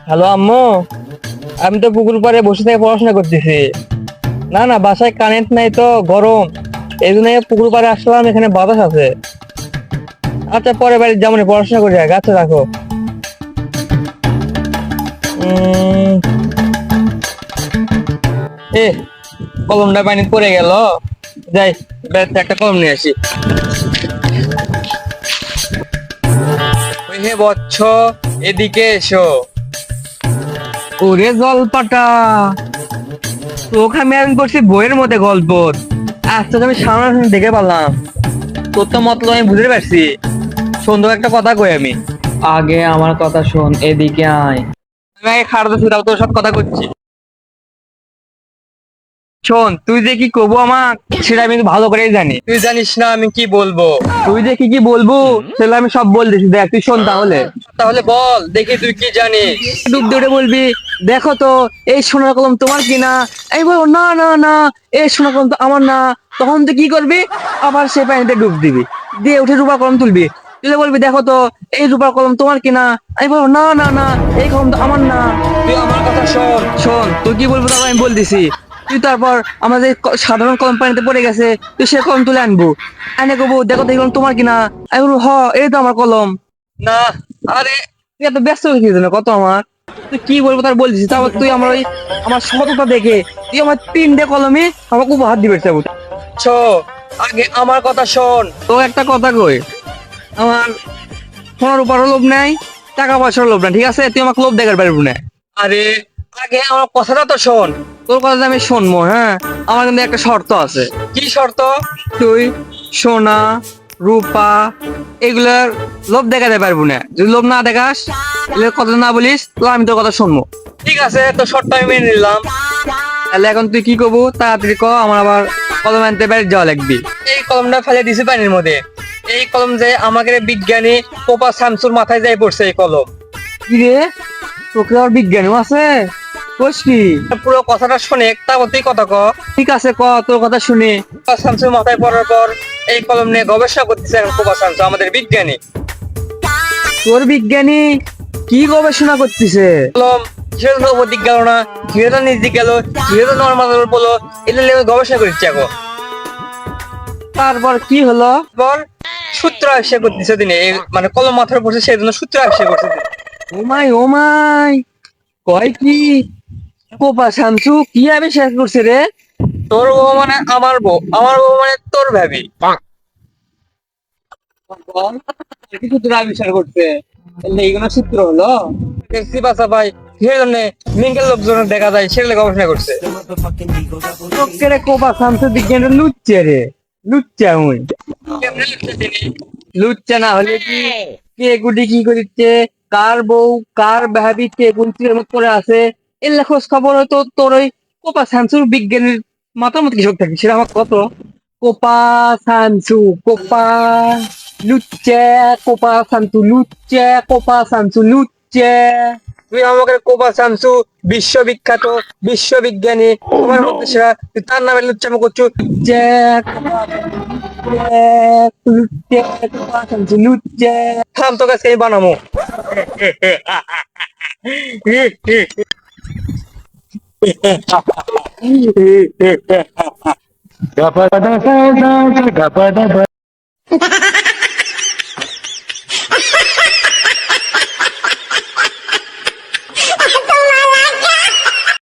Hello আম্মু, আমি তো পুকুর পাড়ে বসে থেকে পড়াশোনা করতেছি। না না, বাসায় কারেন্ট নাই তো, গরম, এই জন্য পুকুর পাড়ে আসলাম, এখানে বাতাস আছে। আচ্ছা, পরে বাড়ি যেমন পড়াশোনা করে যাক। আচ্ছা, রাখো। এ, কলমটা পানি পড়ে গেল, যাই ব্যাগটা একটা কলম নিয়ে আসি। হে বচ্চ, এদিকে এসো। ওরে জলপাটা, তোকে আমি করছি বইয়ের মধ্যে গল্প। আজকে আমি সামনে দেখে পেলাম, তোর তো মতলব আমি বুঝতে পারছি। সুন্দর একটা কথা কই আমি। আগে আমার কথা শোন, এদিকে আয়। আমি আগে খাড়াতে ছিল, তোর সাথে কথা করছি। শোন, তুই যে কি করবো আমাক, সেটা আমি ভালো করেই জানি। তুই জানিস না আমি কি বলবো। তুই যে কি কি বলবো সেটা আমি সব বল দিছি। দেখ, তুই শোন তাহলে। তাহলে বল দেখি তুই কি জানিস। ডুব দৌড়ে বলবি, দেখো তো এই সোনার কলম তোমার কিনা। আমি বলবো না না না, এই সোনার কলম তো আমার না। তখন তুই কি করবি, আবার সে পানিতে ডুব দিবি, দিয়ে উঠে রূপার কলম তুলবি। তুলে বলবি, দেখো তো এই রূপার কলম তোমার কিনা। আমি বলবো না না না, এই কলম তো আমার না। তুই আমার কথা শোন। শোন, তুই কি বলবো তারপর আমি বল দিছি। তুই তারপর আমাদের সাধারণ কলম পানিতে পড়ে গেছে, তুই সে কলম তুলে আনবো, এনে কবো, দেখো তো এই কলম তোমার কিনা। আমি বলবো, হ, এই তো আমার কলম। না, আরে তুই এত ব্যস্ত হয়ে গেছিস না কত আমার। তুই কি বলবো তার বলছিস, তারপর তুই আমার ওই আমার সততা দেখে তুই আমার 3টে কলমে আমাকে উপহার দিবে। আগে আমার কথা শোন। তো একটা কথা কই, আমার সোনার উপরও লোভ নাই, টাকা পয়সার লোভ নাই, ঠিক আছে? তুই আমাকে লোভ দেখার পারবি না। আরে আগে আমার কথাটা তো শোন। তোর কথা আমি শুনবো, হ্যাঁ। আমার কিন্তু একটা শর্ত আছে। কি শর্ত? তুই সোনা রূপা এগুলার লোভ দেখাতে পারবো না। যদি লোভ না দেখাস, এগুলোর কথা না বলিস, তো আমি তোর কথা শুনবো। ঠিক আছে, তো শর্ত আমি মেনে নিলাম। তাহলে এখন তুই কি করবো, তাড়াতাড়ি ক, আমার আবার কলম আনতে বাইরে যাওয়া লাগবে। এই কলমটা ফেলে দিছি পানির মধ্যে। এই কলম যে আমাদের বিজ্ঞানী পোপা শামসুর মাথায় যাই পড়ছে এই কলম। কি রে, তোকে আর বিজ্ঞানীও আছে? কি পুরো কথাটা শুনে তারপর তুই কথা ক। ঠিক আছে, ক, তোর কথা শুনে। পোপা শামসুর মাথায় পড়ার পর এই কলম নিয়ে গবেষণা করতেছে পোপা শামসু, আমাদের বিজ্ঞানী। তোর বিজ্ঞানী কি গবেষণা করতেছে? কলম কিসের জন্য উপর দিক গেল না, কিসের জন্য নিচ দিক গেল, কিসের জন্য নর্মাল বলো, এটা নিয়ে গবেষণা করছে এখন। তারপর কি হলো? বল। সূত্র আবিষ্কার করতেছে তিনি, মানে কলম মাথার পড়ছে সেই জন্য সূত্র আবিষ্কার করছে। ও মাই, কয় কি, কোপা শামসু কি আবিষ্কার করছে রে? তোর বউ মানে আমার বউ, আমার বউ মানে তোর ভাবি। কি সূত্র আবিষ্কার করছে? এইগুলো সূত্র হলো দেখছি বাসা ভাই, সেই জন্য মিঙ্গেল লোকজন দেখা যায়, সেগুলো গবেষণা করছে। কোপা শামসু বিজ্ঞান লুচ্ছে রে, লুচ্চা মুই। লুচ্চা না হলে কি, কে গুটি কি করিচ্ছে, কার বউ কার ভাবি কে কোন চিরের মত করে আছে, এর খোঁজ খবর হয়তো তোর ওই কোপা শামসুর বিজ্ঞানীর মাথার মতো কিছু থাকবে, সেটা আমার কত। কোপা শামসু, কোপা লুচ্চা, কোপা শামসু লুচ্চা, কোপা শামসু লুচ্চা। তুই আমাকে কোপা শামসু বিশ্ববিখ্যাত বিশ্ববিজ্ঞানী, তোমার মধ্যে সেরা, তুই তার নামে লুচ্চামো করছো। থাম, তো কাছে বানামো। Gapada da da da, gapada da.